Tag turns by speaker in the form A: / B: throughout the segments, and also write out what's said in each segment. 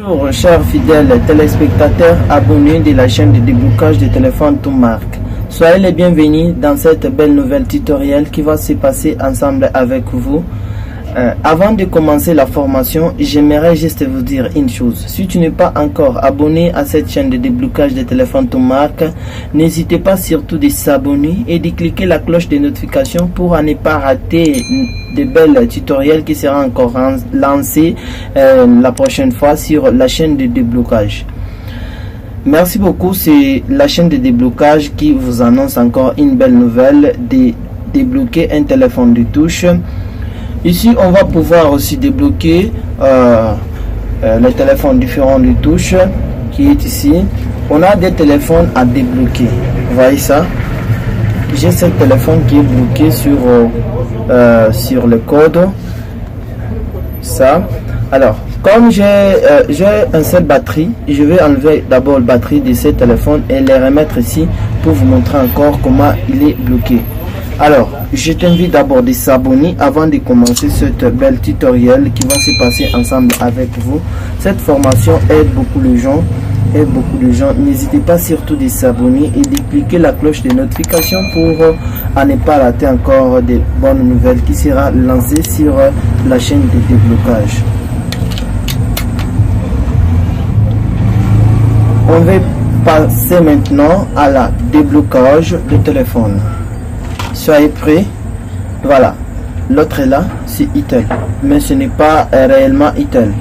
A: Bonjour chers fidèles téléspectateurs abonnés de la chaîne de déblocage de téléphone tout marque. Soyez les bienvenus dans cette belle nouvelle tutoriel qui va se passer ensemble avec vous. Avant de commencer la formation, j'aimerais juste vous dire une chose. Si tu n'es pas encore abonné à cette chaîne de déblocage de téléphone tout marque, n'hésitez pas surtout de s'abonner et de cliquer la cloche de notification pour ne pas rater de belles tutoriels qui seront encore lancés la prochaine fois sur la chaîne de déblocage. Merci beaucoup, c'est la chaîne de déblocage qui vous annonce encore une belle nouvelle de débloquer un téléphone de touche. Ici, on va pouvoir aussi débloquer les téléphones différents de touche qui est ici. On a des téléphones à débloquer. Vous voyez ça? J'ai ce téléphone qui est bloqué sur le code. Ça. Alors, comme j'ai un seul batterie, je vais enlever d'abord la batterie de ce téléphone et les remettre ici pour vous montrer encore comment il est bloqué. Alors, je t'invite d'abord de s'abonner avant de commencer cette belle tutoriel qui va se passer ensemble avec vous. Cette formation aide beaucoup les gens. N'hésitez pas surtout de s'abonner et de cliquer la cloche de notification pour ne pas rater encore de bonnes nouvelles qui sera lancée sur la chaîne de déblocage. On va passer maintenant à la déblocage du téléphone. Soyez prêts. Voilà, l'autre est là, c'est Itel, mais ce n'est pas réellement Itel.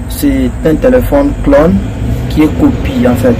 A: C'est un téléphone clone qui est copié en fait.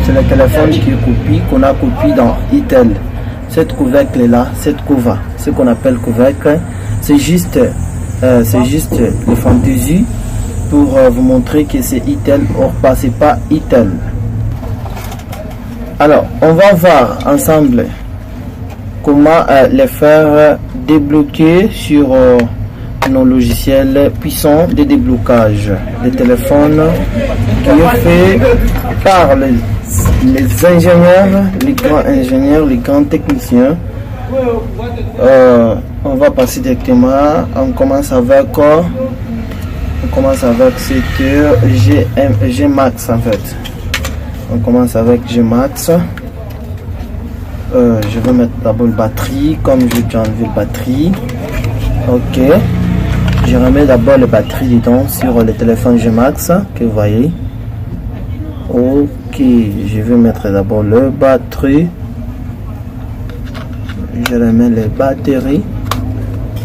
A: C'est le téléphone qui est copié, qu'on a copié dans Itel. Cette couvercle là, cette couva, ce qu'on appelle couvercle, c'est juste le fantaisie pour vous montrer que c'est Itel. Or pas, c'est pas Itel. Alors, on va voir ensemble comment les faire débloquer sur nos logiciels puissants de déblocage des téléphones qui est fait par les ingénieurs, les grands ingénieurs, les grands techniciens. On va passer directement. On commence avec cette Gmax en fait. On commence avec Gmax. Je vais mettre d'abord la batterie, comme j'ai déjà enlevé la batterie. Ok, je remets d'abord la batterie dedans sur le téléphone Gmax que vous voyez. Ok, je vais mettre d'abord le batterie. Je remets les batteries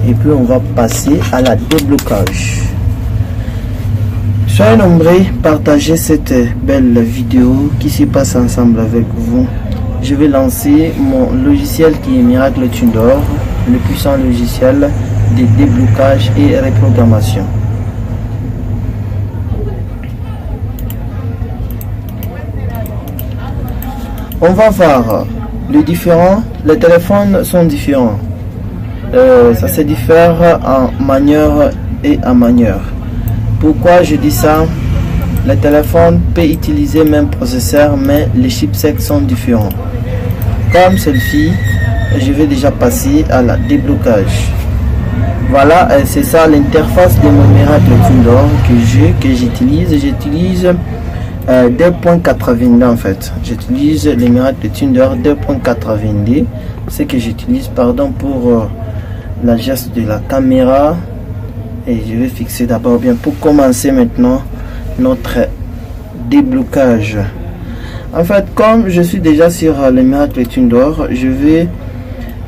A: et puis on va passer à la déblocage. Soyez nombreux, partagez cette belle vidéo qui se passe ensemble avec vous. Je vais lancer mon logiciel qui est Miracle Tuner, le puissant logiciel de déblocage et reprogrammation. On va voir les téléphones sont différents. Ça se diffère en manière et en manière. Pourquoi je dis ça? Le téléphone peut utiliser même processeur, mais les chipsets sont différents. Comme celle-ci, je vais déjà passer à la déblocage. Voilà, c'est ça l'interface de mon Miracle Tuner que j'utilise. J'utilise 2.82 en fait. J'utilise le Miracle Tuner 2.82. Ce que j'utilise, pardon, pour la geste de la caméra. Et je vais fixer d'abord bien pour commencer maintenant notre déblocage. En fait, comme je suis déjà sur le Miracle Tuner, je vais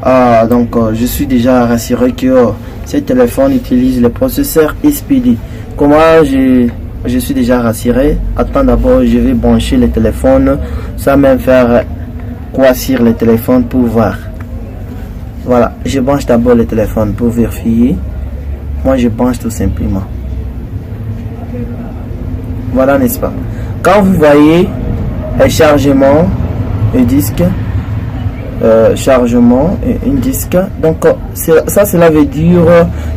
A: je suis déjà rassuré que ce téléphone utilise le processeur SPD. Comment je suis déjà rassuré? Attends, d'abord je vais brancher le téléphone sans même faire quoi sur le téléphone pour voir. Voilà, je branche d'abord le téléphone pour vérifier. Moi je branche tout simplement. Voilà, n'est-ce pas? Quand vous voyez un chargement, un disque, chargement et un disque, donc ça cela veut dire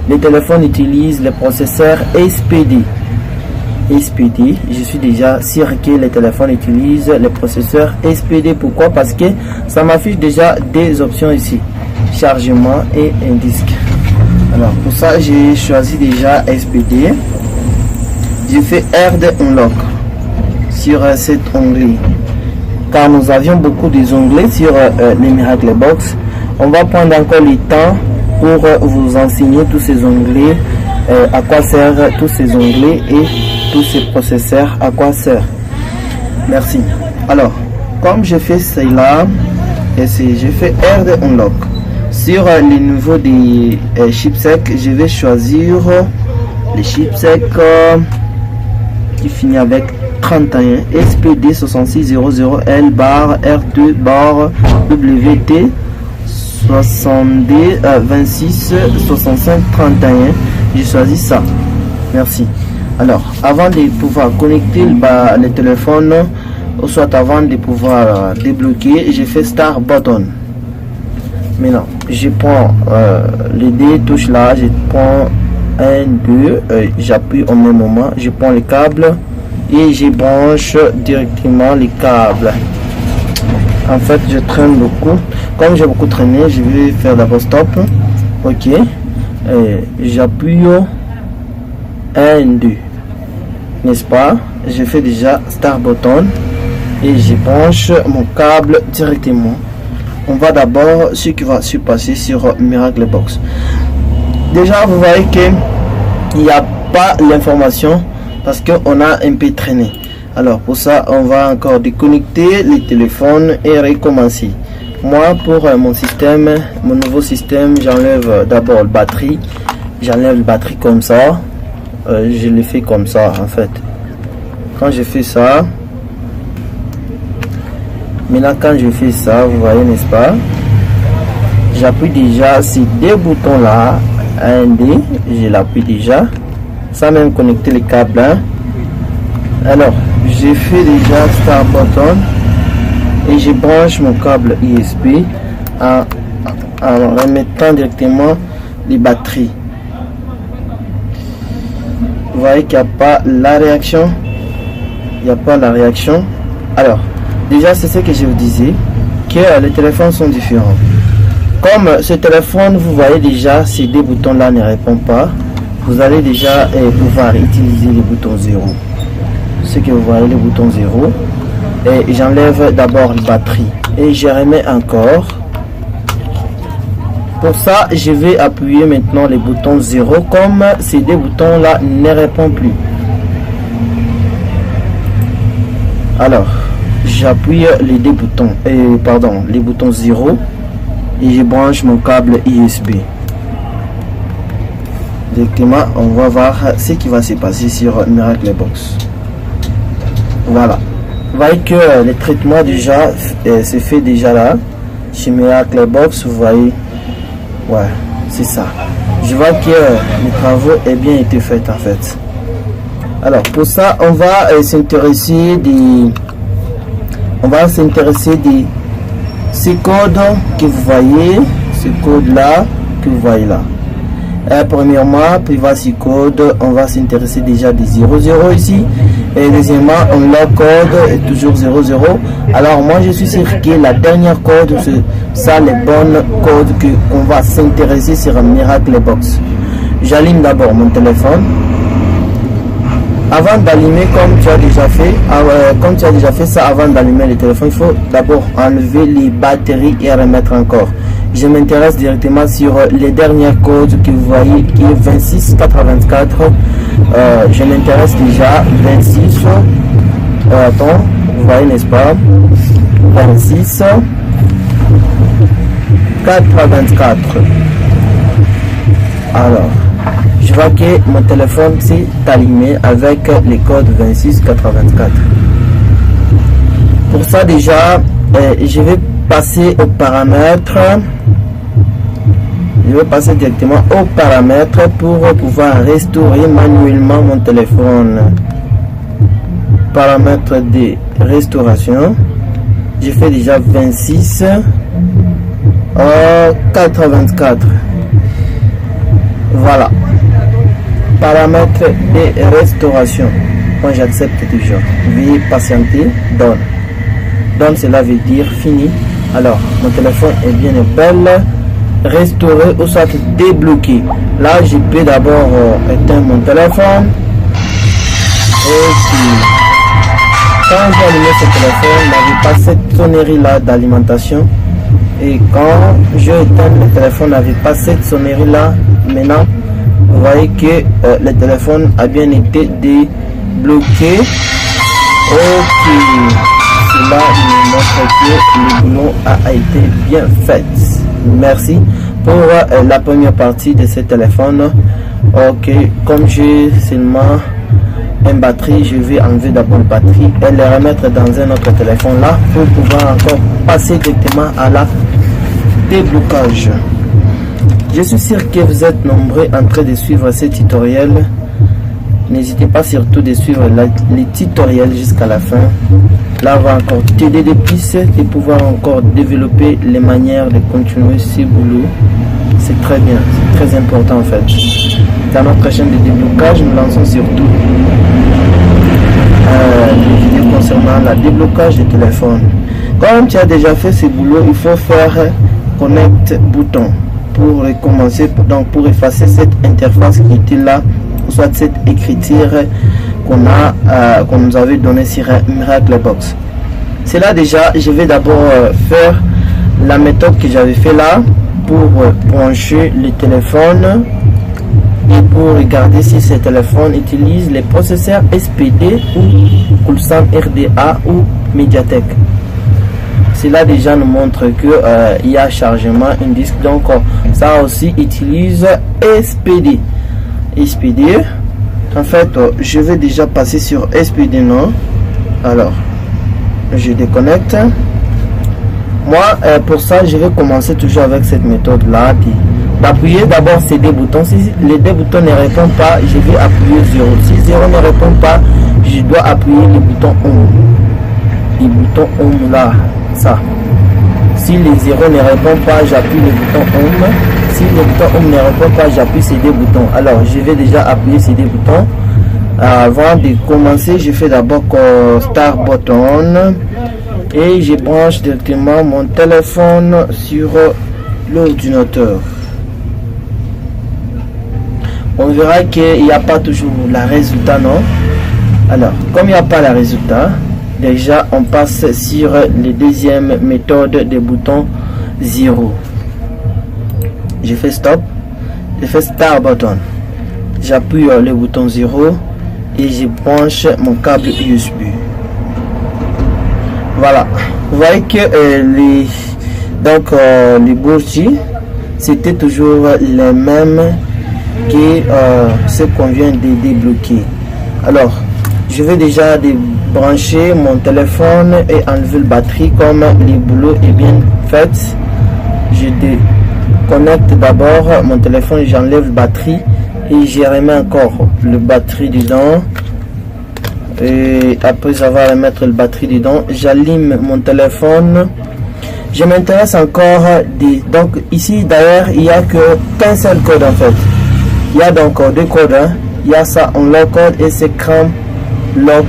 A: le téléphone utilise le processeur SPD. SPD, je suis déjà sûr que le téléphone utilise le processeur SPD. Pourquoi? Parce que ça m'affiche déjà des options ici, chargement et un disque. Alors pour ça j'ai choisi déjà SPD. je fais RD Unlock sur cet onglet. Car nous avions beaucoup des onglets sur les Miracle Box. On va prendre encore le temps pour vous enseigner tous ces onglets, à quoi servent tous ces onglets et tous ces processeurs, à quoi servent. Merci. Alors, comme je fais cela, je fais RD Unlock. Sur le niveau des chipsets, je vais choisir les chipsets qui finit avec 31 SPD6600L bar R2 bar WT 60D 26 65 31. J'ai choisi ça. Merci. Alors, avant de pouvoir connecter le téléphone, ou soit avant de pouvoir débloquer, j'ai fait Start Button. Maintenant, je prends les deux touches là, je prends 1, 2, j'appuie au même moment, je prends le câble et je branche directement les câbles. En fait, je traîne beaucoup. Comme j'ai beaucoup traîné, je vais faire d'abord stop. Ok. J'appuie 1, 2. N'est-ce pas? Je fais déjà Start Button et je branche mon câble directement. On va d'abord ce qui va se passer sur Miracle Box. Déjà, vous voyez que il n'y a pas l'information parce qu'on a un peu traîné. Alors pour ça, on va encore déconnecter les téléphones et recommencer. Moi, pour mon système, mon nouveau système, j'enlève d'abord la batterie. J'enlève la batterie comme ça. Je le fais comme ça en fait. Quand je fais ça, maintenant quand je fais ça, vous voyez, n'est-ce pas, j'appuie déjà ces deux boutons là, 1D, je l'appuie déjà sans même connecter les câbles, hein. Alors j'ai fait déjà Start Button et je branche mon câble USB en remettant directement les batteries. Vous voyez qu'il n'y a pas la réaction. Il n'y a pas la réaction. Alors déjà, c'est ce que je vous disais, que les téléphones sont différents. Comme ce téléphone, vous voyez déjà, ces deux boutons là ne répondent pas. Vous allez déjà pouvoir utiliser le bouton 0. Ce que vous voyez, le bouton 0. Et j'enlève d'abord la batterie. Et je remets encore. Pour ça, je vais appuyer maintenant le bouton 0. Comme ces deux boutons là ne répondent plus. Alors, j'appuie les deux boutons, les boutons 0 et je branche mon câble USB. Directement, on va voir ce qui va se passer sur Miracle Box. Voilà. Vous voyez que le traitement déjà se fait déjà là. Chez Miracle Box, vous voyez. Ouais, c'est ça. Je vois que les travaux ont bien été faits en fait. Alors pour ça, on va s'intéresser de ces codes que vous voyez, ce code là que vous voyez là. Premièrement, privacy code, on va s'intéresser déjà des 00 ici. Et deuxièmement, on le code est toujours 00. Alors moi je suis sûr que la dernière code, c'est ça les bonnes codes qu'on va s'intéresser sur Miracle Box. J'allume d'abord mon téléphone. Avant d'allumer, comme tu as déjà fait, ça avant d'allumer le téléphone, il faut d'abord enlever les batteries et remettre encore. Je m'intéresse directement sur les derniers codes que vous voyez qui est 2684. Je m'intéresse déjà 26. Attends, vous voyez, n'est-ce pas, 26 424. Alors je vois que mon téléphone s'est allumé avec les codes 2684. Pour ça déjà, je vais passer aux paramètres. Je vais passer directement aux paramètres pour pouvoir restaurer manuellement mon téléphone. Paramètres de restauration. J'ai fait déjà 26 424. Voilà. Paramètres de restauration. Moi j'accepte toujours. Veuillez patienter. Donne. Donne, cela veut dire fini. Alors mon téléphone est bien belle. Restaurer ou soit débloquer. Là je peux d'abord éteindre mon téléphone. Et puis, quand j'ai allumé ce téléphone, il n'avait pas cette sonnerie là d'alimentation. Et quand je éteins le téléphone, il n'avait pas cette sonnerie là. Maintenant, vous voyez que le téléphone a bien été débloqué. Ok, cela montre que le boulot a été bien fait. Merci pour la première partie de ce téléphone. Ok, comme j'ai seulement une batterie, je vais enlever d'abord la batterie et le remettre dans un autre téléphone là pour pouvoir encore passer directement à la déblocage. Je suis sûr que vous êtes nombreux en train de suivre ce tutoriel. N'hésitez pas surtout de suivre les tutoriels jusqu'à la fin. Là, on va encore t'aider des pistes et pouvoir encore développer les manières de continuer ce boulot. C'est très bien, c'est très important en fait. Dans notre chaîne de déblocage, nous lançons surtout des vidéos concernant le déblocage des téléphones. Comme tu as déjà fait ce boulot, il faut faire connect bouton pour recommencer, donc pour effacer cette interface qui était là, soit cette écriture qu'on nous avait donné sur Miracle Box. C'est là déjà, je vais d'abord faire la méthode que j'avais fait là pour brancher le téléphone et pour regarder si ce téléphone utilise les processeurs SPD ou Coulson RDA ou Mediatek. Cela déjà nous montre que il y a chargement un disque, donc ça aussi utilise SPD. En fait, je vais déjà passer sur SPD, non? Alors, je déconnecte. Moi, pour ça, je vais commencer toujours avec cette méthode là d'appuyer d'abord ces deux boutons. Si les deux boutons ne répondent pas, je vais appuyer 0. Si 0 ne répond pas, je dois appuyer le bouton Home. Le bouton Home là, ça. Si les 0 ne répondent pas, j'appuie le bouton Home. Si le bouton Home ne répond pas, j'appuie ces deux boutons. Alors, je vais déjà appuyer ces deux boutons. Avant de commencer, je fais d'abord Start Button. Et je branche directement mon téléphone sur l'ordinateur. On verra qu'il n'y a pas toujours le résultat, non? Alors, comme il n'y a pas le résultat, déjà on passe sur la deuxième méthode des boutons 0. Je fais stop, je fais start button, j'appuie le bouton 0 et je branche mon câble USB. Voilà, vous voyez que les bougies c'était toujours les mêmes que ce qu'on vient de débloquer. Alors, je vais déjà débrancher mon téléphone et enlever la batterie comme le boulot est bien fait. Je déconnecte d'abord mon téléphone, j'enlève la batterie et je remets encore le batterie dedans. Et après avoir remettre le batterie dedans, j'allume mon téléphone. Je m'intéresse encore donc ici d'ailleurs il n'y a qu'un seul code en fait. Il y a donc deux codes, hein. Il y a ça en lock code et c'est cram lock.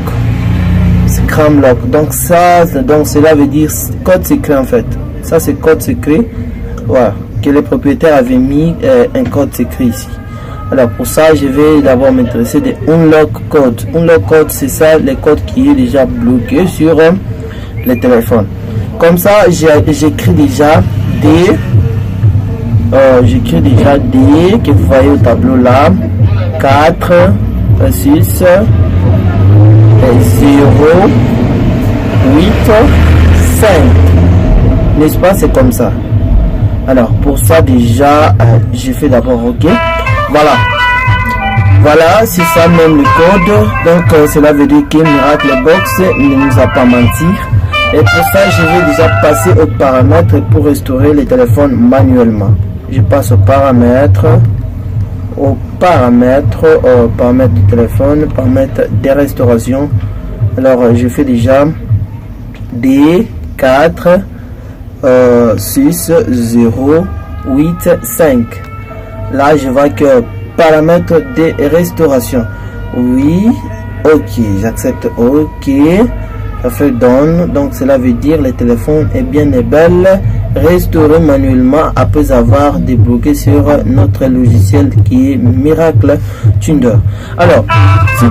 A: Donc ça, donc cela veut dire code secret en fait. Ça c'est code secret, voilà, que le propriétaire avait mis un code secret ici. Alors pour ça, je vais d'abord m'intéresser de unlock code. Unlock code, c'est ça, le code qui est déjà bloqué sur le téléphone. Comme ça, j'écris déjà D. J'écris déjà D que vous voyez au tableau là. 4, 6, 0, 8, 5. N'est-ce pas? C'est comme ça. Alors pour ça déjà, j'ai fait d'abord OK. Voilà, c'est ça même le code. Donc cela veut dire que Miracle Box ne nous a pas menti. Et pour ça, je vais déjà passer aux paramètres pour restaurer les téléphones manuellement. Je passe aux paramètres du téléphone, paramètres de restauration. Alors je fais déjà D 4 6 0 8 5. Là je vois que paramètres de restauration, oui, OK, j'accepte OK, ça fait done. Donc cela veut dire le téléphone est bien et belle restaurer manuellement après avoir débloqué sur notre logiciel qui est Miracle Tuner. Alors, si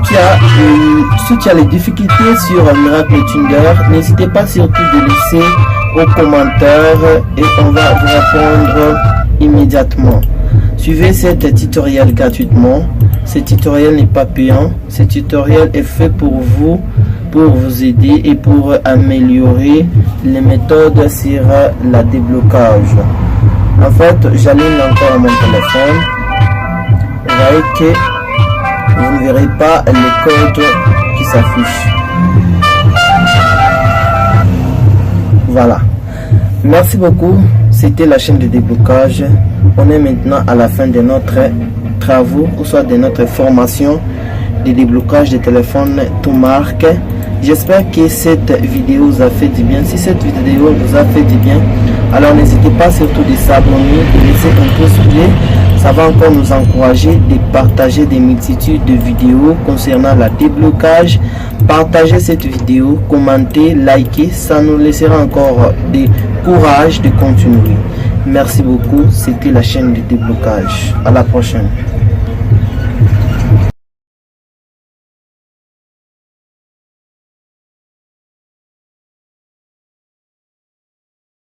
A: tu as les difficultés sur Miracle Tuner, n'hésitez pas surtout de laisser aux commentaires et on va vous répondre immédiatement. Suivez cet tutoriel gratuitement. Ce tutoriel n'est pas payant. Ce tutoriel est fait pour vous aider et pour améliorer les méthodes sur la déblocage. En fait, j'allume encore mon téléphone. Vous voyez que vous ne verrez pas les codes qui s'affichent. Voilà. Merci beaucoup. C'était la chaîne de déblocage. On est maintenant à la fin de notre travaux, ou soit de notre formation de déblocage de téléphone tout marque. J'espère que cette vidéo vous a fait du bien. Si cette vidéo vous a fait du bien, alors n'hésitez pas surtout de s'abonner, de laisser un pouce bleu. Ça va encore nous encourager de partager des multitudes de vidéos concernant la déblocage. Partagez cette vidéo, commentez, likez, ça nous laissera encore du courage de continuer. Merci beaucoup, c'était la chaîne de déblocage. À la prochaine.